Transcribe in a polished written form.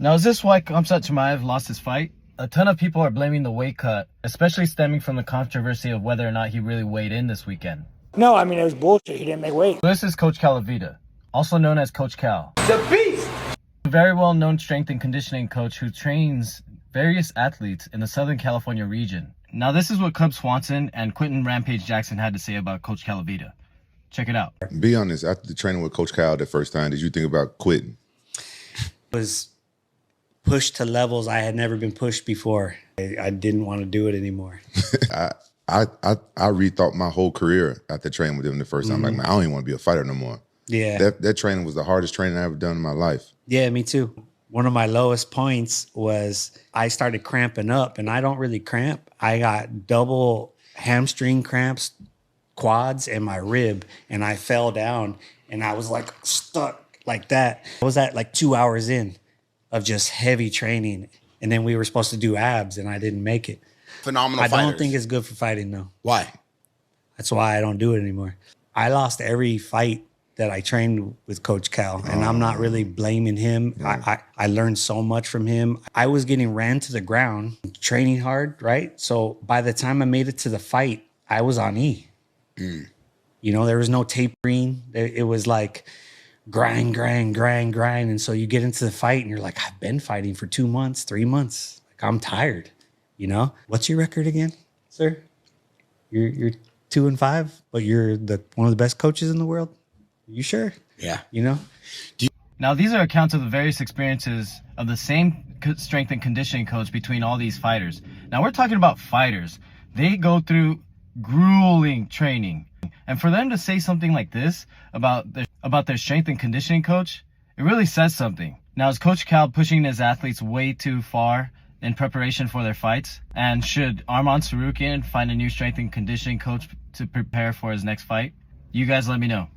Now, is this why Khamzat Chimaev lost his fight? A ton of people are blaming the weight cut, especially stemming from the controversy of whether or not he really weighed in this weekend. No, I mean, it was bullshit. He didn't make weight. This is Coach Calavita, also known as Coach Cal. The beast! A very well-known strength and conditioning coach who trains various athletes in the Southern California region. Now, this is what Cub Swanson and Quentin Rampage Jackson had to say about Coach Calavita. Check it out. Be honest, after the training with Coach Cal the first time, did you think about quitting? Was pushed to levels I had never been pushed before. I didn't want to do it anymore. I rethought my whole career after training with him the first time. Like, man, I don't even want to be a fighter no more. Yeah. That training was the hardest training I ever done in my life. Yeah, me too. One of my lowest points was I started cramping up, and I don't really cramp. I got double hamstring cramps, quads, and my rib, and I fell down, and I was like stuck like that. I was at like 2 hours in of just heavy training, and then we were supposed to do abs, and I didn't make it. Phenomenal I fighters. don't think it's good for fighting, though. Why? That's why I don't do it anymore. I lost every fight that I trained with Coach Cal, and I'm not really blaming him. I learned so much from him. I was getting ran to the ground, training hard, right? So by the time I made it to the fight, I was on E. You know, there was no tapering. It was like grind. And so you get into the fight and you're like, I've been fighting for 2 months, 3 months. Like, I'm tired, you know? What's your record again, sir? You're 2-5, but you're one of the best coaches in the world. You sure? Yeah. You know? Now, these are accounts of the various experiences of the same strength and conditioning coach between all these fighters. Now, we're talking about fighters. They go through grueling training. And for them to say something like this about their strength and conditioning coach, it really says something. Now, is Coach Cal pushing his athletes way too far in preparation for their fights? And should Arman Sarukian find a new strength and conditioning coach to prepare for his next fight? You guys let me know.